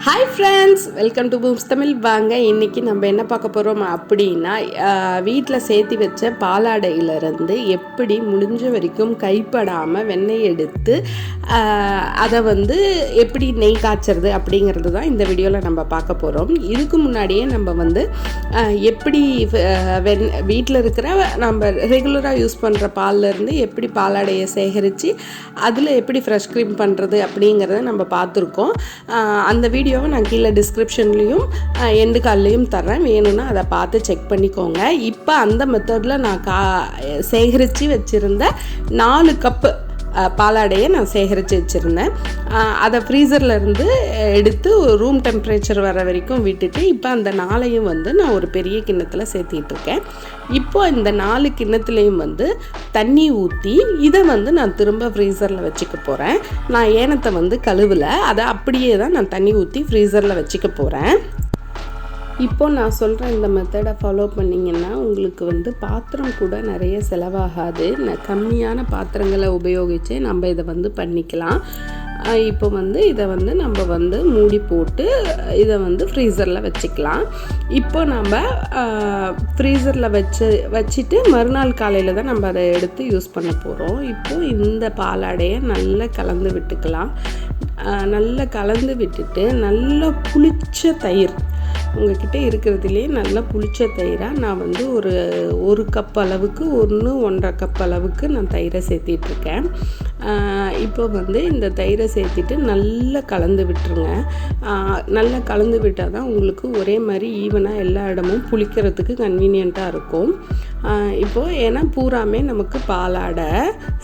Hi friends, welcome to Booms Tamil. வாங்க இன்றைக்கி நம்ம என்ன பார்க்க போகிறோம் அப்படின்னா, வீட்டில் சேர்த்து வச்ச பாலாடையிலேருந்து எப்படி முடிஞ்ச வரைக்கும் கைப்படாமல் வெண்ணெய் எடுத்து அதை எப்படி நெய் காய்ச்சறது அப்படிங்கிறது தான் இந்த வீடியோவில் நம்ம பார்க்க போகிறோம். இதுக்கு முன்னாடியே நம்ம எப்படி வீட்டில் இருக்கிற நம்ம ரெகுலராக யூஸ் பண்ணுற பால்லேருந்து எப்படி பாலாடையை சேகரித்து அதில் எப்படி ஃப்ரெஷ் க்ரீம் பண்ணுறது அப்படிங்கிறத நம்ம பார்த்துருக்கோம். அந்த வீடியோவை நான் கீழே டிஸ்கிரிப்ஷன்லேயும் எண்டு கால்லையும் தர்றேன், வேணும்னா அதை பார்த்து செக் பண்ணிக்கோங்க. இப்போ அந்த மெத்தடில் நான் சேகரித்து வச்சுருந்த 4 கப்பு பாலாடையை நான் சேகரித்து வச்சுருந்தேன். அதை ஃப்ரீசரில் இருந்து எடுத்து ரூம் டெம்பரேச்சர் வர வரைக்கும் விட்டுட்டு இப்போ அந்த 4ஐயும் நான் ஒரு பெரிய கிண்ணத்தில் சேர்த்திட்ருக்கேன். இப்போ இந்த 4 கிண்ணத்துலேயும் தண்ணி ஊற்றி இதை நான் திரும்ப ஃப்ரீசரில் வச்சுக்க போகிறேன். நான் ஏனத்தை கழுவலை, அதை அப்படியே தான் நான் தண்ணி ஊற்றி ஃப்ரீசரில் வச்சுக்க போகிறேன். இப்போது நான் சொல்கிற இந்த மெத்தடை ஃபாலோ பண்ணிங்கன்னா உங்களுக்கு பாத்திரம் கூட நிறைய செலவாகாது. கம்மியான பாத்திரங்களை உபயோகித்து நம்ம இதை பண்ணிக்கலாம். இப்போ இதை நம்ம மூடி போட்டு இதை ஃப்ரீசரில் வச்சுக்கலாம். இப்போ நம்ம ஃப்ரீசரில் வச்சுட்டு மறுநாள் காலையில் தான் நம்ம அதை எடுத்து யூஸ் பண்ண போகிறோம். இப்போது இந்த பாலாடையை நல்லா கலந்து விட்டுக்கலாம். நல்லா கலந்து விட்டுட்டு நல்லா புளிச்ச தயிர், உங்கள்கிட்ட இருக்கிறதுலே நல்லா புளிச்ச தயிராக நான் ஒரு கப் அளவுக்கு 1-1.5 கப் அளவுக்கு நான் தயிரை சேர்த்திட்ருக்கேன். இப்போ இந்த தயிரை சேர்த்திட்டு நல்லா கலந்து விட்டுருங்க. நல்லா கலந்து விட்டால் தான் உங்களுக்கு ஒரே மாதிரி ஈவனாக எல்லா இடமும் புளிக்கிறதுக்கு கன்வீனியண்ட்டாக இருக்கும். இப்போது ஏன்னா பூராமே நமக்கு பாலாடை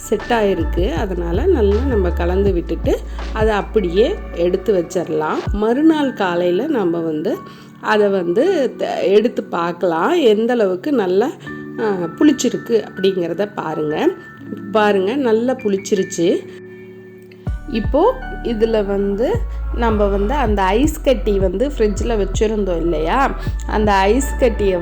செட் ஆகிருக்கு, அதனால் நல்லா நம்ம கலந்து விட்டுட்டு அதை அப்படியே எடுத்து வச்சிடலாம். மறுநாள் காலையில் நம்ம அதை எடுத்து பார்க்கலாம் எந்த அளவுக்கு நல்லா புளிச்சிருக்கு அப்படிங்கிறத பாருங்கள் நல்லா புளிச்சிருச்சு. இப்போது இதில் நம்ம அந்த ஐஸ் கட்டி ஃப்ரிட்ஜில் வச்சுருந்தோம் இல்லையா, அந்த ஐஸ் கட்டியை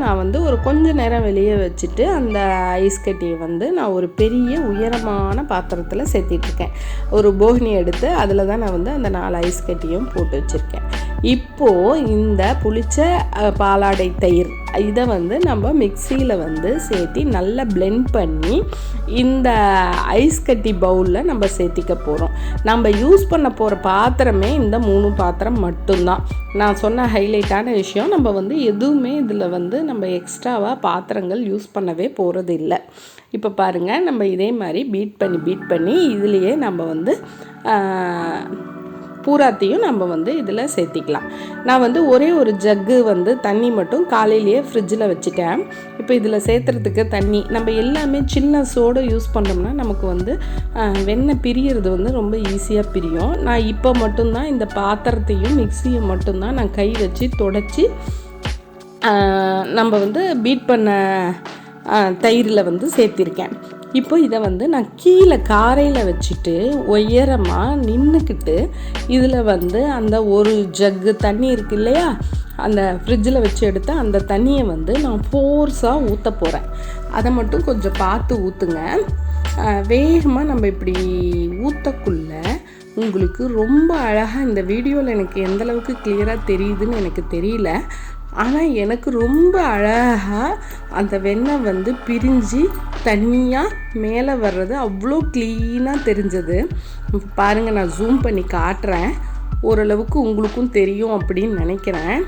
நான் ஒரு கொஞ்ச நேரம் வெளியே வச்சுட்டு அந்த ஐஸ் கட்டியை நான் ஒரு பெரிய உயரமான பாத்திரத்தில் சேர்த்திட்ருக்கேன். ஒரு போகினி எடுத்து அதில் தான் நான் அந்த 4 ஐஸ் கட்டியும் போட்டு வச்சுருக்கேன். இப்போது இந்த புளிச்ச பாலாடை தயிர் இதை நம்ம மிக்சியில் சேர்த்தி நல்லா பிளெண்ட் பண்ணி இந்த ஐஸ் கட்டி பவுலில் நம்ம சேர்த்திக்க போகிறோம். நம்ம யூஸ் பண்ண போகிற பாத்திரமே இந்த 3 பாத்திரம் மட்டும்தான். நான் சொன்ன ஹைலைட்டான விஷயம், நம்ம எதுவுமே இதில் நம்ம எக்ஸ்ட்ராவாக பாத்திரங்கள் யூஸ் பண்ணவே போகிறது இல்லை. இப்போ பாருங்கள், நம்ம இதே மாதிரி பீட் பண்ணி இதுலேயே நம்ம பூராத்தையும் நம்ம இதில் சேர்த்திக்கலாம். நான் ஒரே ஒரு ஜக்கு தண்ணி மட்டும் காலையிலேயே ஃப்ரிட்ஜில் வச்சுட்டேன். இப்போ இதில் சேர்த்துறதுக்கு தண்ணி நம்ம எல்லாமே சின்ன சோடு யூஸ் பண்ணோம்னா நமக்கு வெண்ணெய் பிரியறது ரொம்ப ஈஸியாக பிரியும். நான் இப்போ மட்டும்தான் இந்த பாத்திரத்தையும் மிக்சியும் மட்டும்தான் நான் கை வச்சு தொடச்சி நம்ம பீட் பண்ண தயிரில் சேர்த்திருக்கேன். இப்போ இதை நான் கீழே காரையில் வச்சுட்டு உயரமாக நின்றுக்கிட்டு இதில் அந்த ஒரு ஜக்கு தண்ணி இருக்கு இல்லையா, அந்த ஃப்ரிட்ஜில் வச்சு எடுத்த அந்த தண்ணியை நான் ஃபோர்ஸாக ஊற்ற போகிறேன். அதை மட்டும் கொஞ்சம் பார்த்து ஊற்றுங்க. வேகமாக நம்ம இப்படி ஊற்றக்குள்ள உங்களுக்கு ரொம்ப அழகாக இந்த வீடியோவில் எனக்கு எந்தளவுக்கு கிளியராக தெரியுதுன்னு எனக்கு தெரியல, ஆனால் எனக்கு ரொம்ப அழகாக அந்த வெண்ணெய் பிரிஞ்சு தனியாக மேலே வர்றது அவ்வளோ க்ளீனாக தெரிஞ்சது. பாருங்கள், நான் ஜூம் பண்ணி காட்டுறேன், ஓரளவுக்கு உங்களுக்கும் தெரியும் அப்படின்னு நினைக்கிறேன்.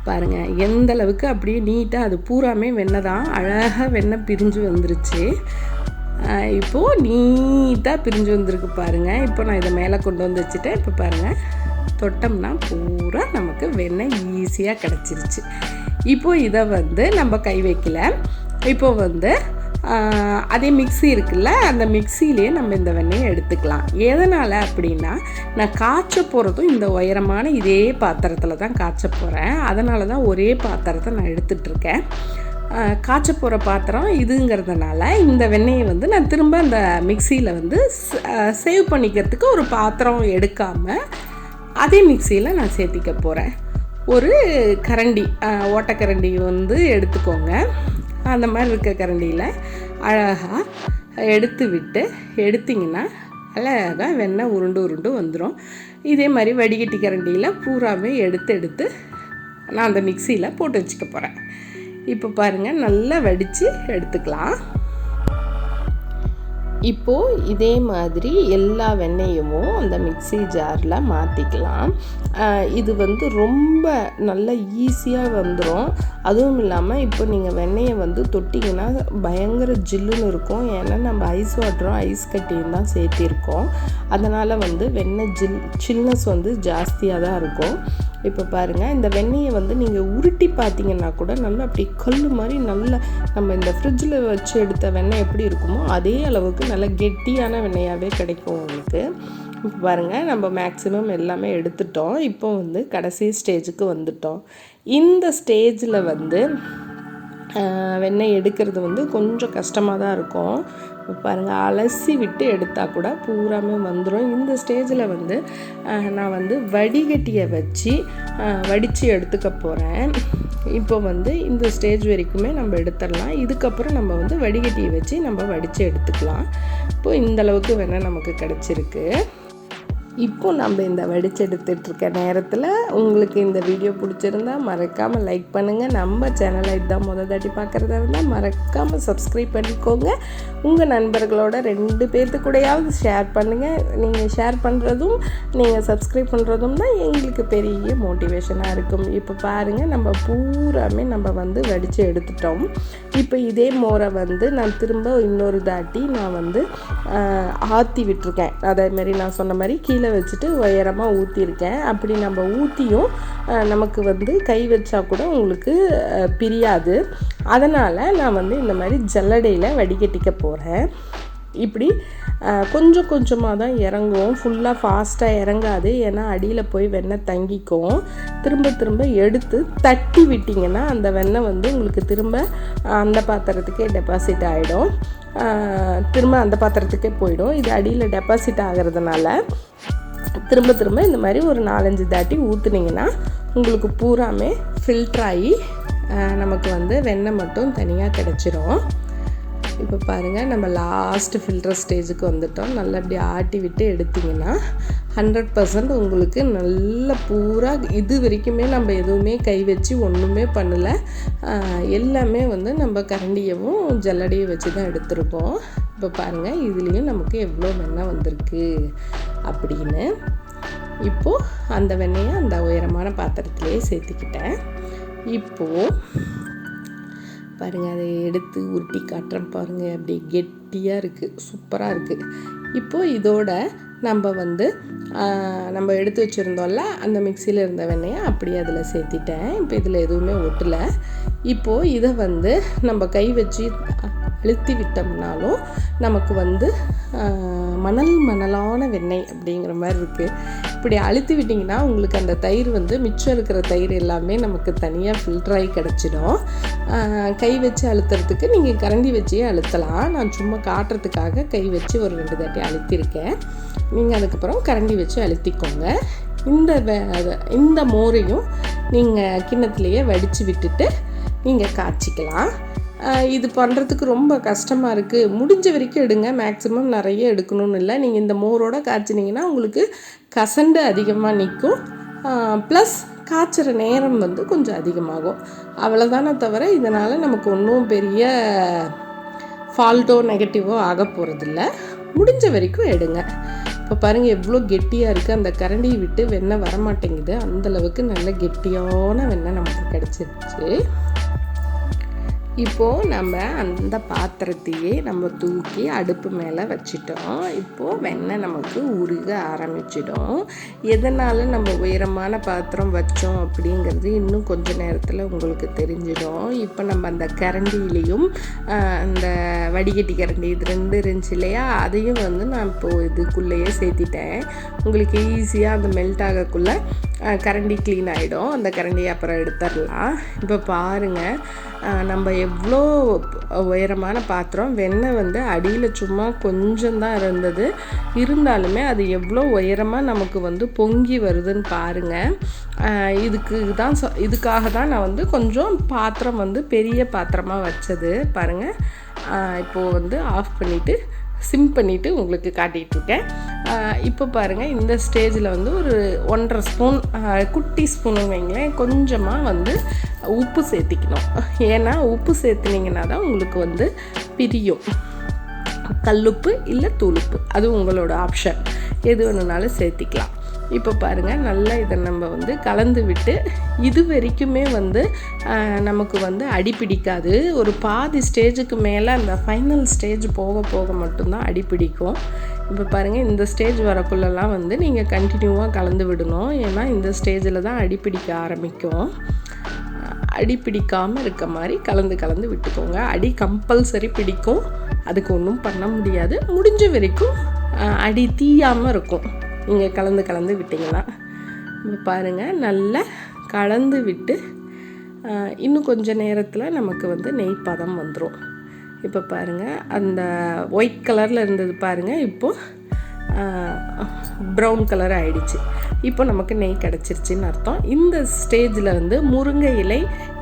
பாருங்கள் எந்த அளவுக்கு அப்படியே நீட்டாக அது பூராமே வெண்ணெய் தான், அழகாக வெண்ணெய் பிரிஞ்சு வந்துருச்சு. இப்போது நீட்டாக பிரிஞ்சு வந்திருக்கு பாருங்கள். இப்போ நான் இதை மேலே கொண்டு வந்து வச்சுட்டேன். இப்போ பாருங்கள், தொட்டோம்னா பூரா நமக்கு வெண்ணெய் ஈஸியாக கிடச்சிருச்சு. இப்போது இதை நம்ம கை வைக்கல. இப்போது அதே மிக்சி இருக்குல்ல, அந்த மிக்சியிலே நம்ம இந்த வெண்ணெயை எடுத்துக்கலாம். எதனால் அப்படின்னா, நான் காய்ச்ச போகிறதும் இந்த உயரமான இதே பாத்திரத்தில் தான் காய்ச்ச போகிறேன். அதனால தான் ஒரே பாத்திரத்தை நான் எடுத்துகிட்ருக்கேன். காய்ச்ச போகிற பாத்திரம் இதுங்கிறதுனால இந்த வெண்ணெயை நான் திரும்ப அந்த மிக்சியில் சேவ் பண்ணிக்கிறதுக்கு ஒரு பாத்திரம் எடுக்காமல் அதே மிக்சியில் நான் சேர்த்திக்க போகிறேன். ஒரு கரண்டி, ஓட்டக்கரண்டி எடுத்துக்கோங்க. அந்த மாதிரி இருக்க கரண்டியில் அழகாக எடுத்திங்கன்னா அழகாக வெண்ணெய் உருண்டு வந்துடும். இதே மாதிரி வடிகட்டி கரண்டியில் பூராவே எடுத்து நான் அந்த மிக்சியில் போட்டு வச்சுக்க போகிறேன். இப்போ பாருங்கள், நல்லா வடித்து எடுத்துக்கலாம். இப்போது இதே மாதிரி எல்லா வெண்ணெயும் அந்த மிக்ஸி ஜாரில் மாற்றிக்கலாம். இது ரொம்ப நல்லா ஈஸியாக வந்துடும். அதுவும் இல்லாமல் இப்போ நீங்கள் வெண்ணெயை தொட்டிங்கன்னா பயங்கர ஜில்லுன்னு இருக்கும். ஏன்னா நம்ம ஐஸ் வாட்டரும் ஐஸ் கட்டியும் தான் சேர்த்திருக்கோம். அதனால் வெண்ணெய் சில்னஸ் ஜாஸ்தியாக தான் இருக்கும். இப்போ பாருங்கள், இந்த வெண்ணெயை நீங்கள் உருட்டி பார்த்தீங்கன்னா கூட நல்லா அப்படி கல் மாதிரி நல்லா நம்ம இந்த ஃப்ரிட்ஜில் வச்சு எடுத்த வெண்ணெய் எப்படி இருக்குமோ அதே அளவுக்கு நல்லா கெட்டியான வெண்ணெயாகவே கிடைக்கும் உங்களுக்கு. இப்போ பாருங்கள், நம்ம மேக்ஸிமம் எல்லாமே எடுத்துட்டோம். இப்போ கடைசி ஸ்டேஜுக்கு வந்துட்டோம். இந்த ஸ்டேஜில் வெண்ணெய் எடுக்கிறது கொஞ்சம் கஷ்டமாக தான் இருக்கும். பாருங்கள், அலசி விட்டு எடுத்தால் கூட பூராமே வந்துடும். இந்த ஸ்டேஜில் நான் வடிகட்டியை வச்சு வடித்து எடுத்துக்க போகிறேன். இப்போ இந்த ஸ்டேஜ் வரைக்குமே நம்ம எடுத்துடலாம். இதுக்கப்புறம் நம்ம வடிகட்டியை வச்சு நம்ம வடித்து எடுத்துக்கலாம். இப்போது இந்தளவுக்கு வெண்ணெய் நமக்கு கிடச்சிருக்கு. இப்போ நம்ம இந்த வடிச்செடுத்துட்ருக்க நேரத்தில் உங்களுக்கு இந்த வீடியோ பிடிச்சிருந்தா மறக்காமல் லைக் பண்ணுங்கள். நம்ம சேனலை இதுதான் முதல் தாட்டி பார்க்குறதா இருந்தால் மறக்காமல் சப்ஸ்கிரைப் பண்ணிக்கோங்க. உங்கள் நண்பர்களோட 2 பேர்த்து கூடயாவது ஷேர் பண்ணுங்கள். நீங்கள் ஷேர் பண்ணுறதும் நீங்கள் சப்ஸ்கிரைப் பண்ணுறதும் தான் எங்களுக்கு பெரிய மோட்டிவேஷனாக இருக்கும். இப்போ பாருங்கள், நம்ம பூராமே நம்ம வடித்து எடுத்துட்டோம். இப்போ இதே மோரை நான் திரும்ப இன்னொரு தாட்டி நான் ஆற்றி விட்டுருக்கேன். அதேமாரி நான் சொன்ன மாதிரி கீழே வச்சுட்டு உயரமாக ஊற்றிருக்கேன். அப்படி நம்ம ஊற்றியும் நமக்கு கை வச்சா கூட உங்களுக்கு பிரியாது. அதனால் நான் இந்த மாதிரி ஜல்லடையில் வடிகட்டிக்க போகிறேன். இப்படி கொஞ்சம் கொஞ்சமாக தான் இறங்கும், ஃபுல்லாக ஃபாஸ்ட்டாக இறங்காது. ஏன்னா அடியில் போய் வெண்ணெய் தங்கிக்கும். திரும்ப எடுத்து தட்டி விட்டிங்கன்னா அந்த வெண்ணெய் உங்களுக்கு திரும்ப அந்த பாத்திரத்துக்கே டெபாசிட் ஆகிடும். திரும்ப அந்த பாத்திரத்துக்கே போயிடும். இது அடியில் டெபாசிட் ஆகிறதுனால திரும்ப இந்த மாதிரி ஒரு 4-5 தாட்டி ஊற்றுனீங்கன்னா உங்களுக்கு பூராமே ஃபில்ட்ராகி நமக்கு வெண்ணெய் மட்டும் தனியாக கிடச்சிரும். இப்போ பாருங்கள், நம்ம லாஸ்ட்டு ஃபில்டர் ஸ்டேஜுக்கு வந்துட்டோம். நல்லா அப்படி ஆட்டி விட்டு எடுத்திங்கன்னா 100% உங்களுக்கு நல்ல பூரா இது வரைக்குமே நம்ம எதுவுமே கை வச்சு ஒன்றுமே பண்ணலை. எல்லாமே நம்ம கரண்டியவும் ஜல்லடையும் வச்சு தான் எடுத்துருக்கோம். இப்போ பாருங்கள், இதுலேயும் நமக்கு எவ்வளோ வெண்ணெய் வந்திருக்கு அப்படின்னு. இப்போது அந்த வெண்ணெயை அந்த உயரமான பாத்திரத்திலே சேர்த்துக்கிட்டேன். இப்போது பாருங்கள், அதை எடுத்து உருட்டி காட்டுறேன் பாருங்கள். அப்படி கெட்டியாக இருக்குது, சூப்பராக இருக்குது. இப்போது இதோட நம்ம எடுத்து வச்சுருந்தோம்ல அந்த மிக்சியில் இருந்த வெண்ணெயை அப்படியே அதில் சேர்த்திட்டேன். இப்போ இதில் எதுவுமே ஒட்டலை. இப்போது இதை நம்ம கை வச்சு அழுத்தி விட்டோம்னாலும் நமக்கு மணலான வெண்ணெய் அப்படிங்கிற மாதிரி இருக்குது. இப்படி அழுத்தி விட்டிங்கன்னா உங்களுக்கு அந்த தயிர் மிச்சம் இருக்கிற தயிர் எல்லாமே நமக்கு தனியாக ஃபில்டராகி கிடச்சிடும். கை வச்சு அழுத்துறதுக்கு நீங்கள் கரண்டி வச்சே அழுத்தலாம். நான் சும்மா காட்டுறதுக்காக கை வச்சு ஒரு 2 தாட்டி அழுத்திருக்கேன். நீங்கள் அதுக்கப்புறம் கரண்டி வச்சு அழுத்திக்கோங்க. இந்த மோரையும் நீங்கள் கிண்ணத்துலேயே வடித்து விட்டுட்டு நீங்கள் காய்ச்சிக்கலாம். இது பண்ணுறதுக்கு ரொம்ப கஷ்டமாக இருக்குது. முடிஞ்ச வரைக்கும் எடுங்க. மேக்ஸிமம் நிறைய எடுக்கணும்னு இல்லை. நீங்கள் இந்த மோரோடு காய்ச்சினீங்கன்னா உங்களுக்கு கசண்டு அதிகமாக நிற்கும். ப்ளஸ் காய்ச்சிற நேரம் கொஞ்சம் அதிகமாகும். அவ்வளோதானே தவிர இதனால் நமக்கு ஒன்றும் பெரிய ஃபால்ட்டோ நெகட்டிவோ ஆக போகிறதில்ல. முடிஞ்ச வரைக்கும் எடுங்க. இப்போ பாருங்கள், எவ்வளோ கெட்டியாக இருக்குது. அந்த கரண்டியை விட்டு வெண்ணெய் வரமாட்டேங்குது. அந்தளவுக்கு நல்ல கெட்டியான வெண்ணெய் நமக்கு கிடச்சிருச்சு. இப்போது நம்ம அந்த பாத்திரத்தையே நம்ம தூக்கி அடுப்பு மேலே வச்சிட்டோம். இப்போது வெண்ணெய் நமக்கு உருக ஆரம்பிச்சிடும். எதனால் நம்ம உயரமான பாத்திரம் வச்சோம் அப்படிங்கிறது இன்னும் கொஞ்சம் நேரத்தில் உங்களுக்கு தெரிஞ்சிடும். இப்போ நம்ம அந்த கரண்டிலையும் அந்த வடிகட்டி கரண்டி இது 2 இருந்துச்சு இல்லையா, அதையும் நான் இப்போது இதுக்குள்ளேயே சேர்த்திட்டேன். உங்களுக்கு ஈஸியாக அந்த மெல்ட் ஆகக்குள்ளே கரண்டி க்ளீன் ஆகிடும். அந்த கரண்டியை அப்புறம் எடுத்துடலாம். இப்போ பாருங்கள், நம்ம எவ்வளோ உயரமான பாத்திரம், வெண்ணெய் அடியில் சும்மா கொஞ்சம் தான் இருந்தது. இருந்தாலுமே அது எவ்வளோ உயரமாக நமக்கு பொங்கி வருதுன்னு பாருங்கள். இதுக்காக தான் நான் கொஞ்சம் பாத்திரம் பெரிய பாத்திரமாக வச்சது. பாருங்கள், இப்போது ஆஃப் பண்ணிவிட்டு சிம் பண்ணிவிட்டு உங்களுக்கு காட்டிகிட்ருக்கேன். இப்போ பாருங்கள், இந்த ஸ்டேஜில் வந்து ஒரு 1.5 ஸ்பூன் குட்டி ஸ்பூனு வைங்களேன், கொஞ்சமாக வந்து உப்பு சேர்த்திக்கணும். ஏன்னா உப்பு சேர்த்துனீங்கன்னா தான் உங்களுக்கு வந்து பிரியும். கல்லுப்பு இல்லை தூளுப்பு, அது உங்களோட ஆப்ஷன், எது வேணுனாலும் சேர்த்திக்கலாம். இப்போ பாருங்கள், நல்லா இதை நம்ம வந்து கலந்து விட்டு, இது வரைக்குமே வந்து நமக்கு வந்து அடி பிடிக்காது. ஒரு பாதி ஸ்டேஜுக்கு மேலே அந்த ஃபைனல் ஸ்டேஜ் போக போக மட்டும்தான் அடி பிடிக்கும். இப்போ பாருங்கள், இந்த ஸ்டேஜ் வரக்குள்ளெல்லாம் வந்து நீங்கள் கண்டினியூவாக கலந்து விடணும். ஏன்னா இந்த ஸ்டேஜில் தான் அடி பிடிக்க ஆரம்பிக்கும். அடி பிடிக்காமல் இருக்க மாதிரி கலந்து விட்டுக்கோங்க. அடி கம்பல்சரி பிடிக்கும், அதுக்கு ஒன்றும் பண்ண முடியாது. முடிஞ்ச வரைக்கும் அடி தீயாமல் இருக்கும் நீங்கள் கலந்து விட்டிங்கன்னா. இப்போ பாருங்கள், நல்லா கலந்து விட்டு இன்னும் கொஞ்சம் நேரத்தில் நமக்கு வந்து நெய் பதம் வந்துடும். இப்போ பாருங்கள், அந்த ஒயிட் கலரில் இருந்தது பாருங்கள், இப்போது ப்ரௌன் கலர் ஆகிடுச்சு. இப்போ நமக்கு நெய் கிடச்சிருச்சின்னு அர்த்தம். இந்த ஸ்டேஜில் வந்து முருங்கை இலை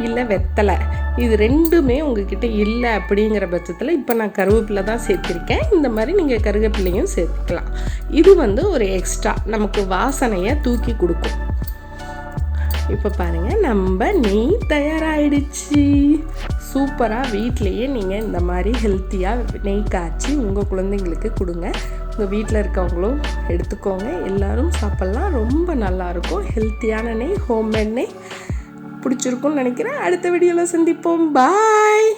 இல்லை வெத்தலை, இது ரெண்டுமே உங்ககிட்ட இல்லை அப்படிங்கிற பட்சத்தில் இப்போ நான் கருவேப்பிலை தான் சேர்த்திருக்கேன். இந்த மாதிரி நீங்கள் கருவேப்பிலையும் சேர்த்துக்கலாம். இது வந்து ஒரு எக்ஸ்ட்ரா நமக்கு வாசனையை தூக்கி கொடுக்கும். இப்போ பாருங்கள், நம்ம நெய் தயாராகிடுச்சு. சூப்பராக வீட்டிலையே நீங்கள் இந்த மாதிரி ஹெல்த்தியாக நெய் காய்ச்சி உங்கள் குழந்தைங்களுக்கு கொடுங்க. உங்கள் வீட்டில் இருக்கவங்களும் எடுத்துக்கோங்க, எல்லோரும் சாப்பிட்லாம். ரொம்ப நல்லாயிருக்கும். ஹெல்த்தியான நெய், ஹோம்மேட் நெய். பிடிச்சிருக்கும்னு நினைக்கிறேன். அடுத்த வீடியோவில் சந்திப்போம். பாய்.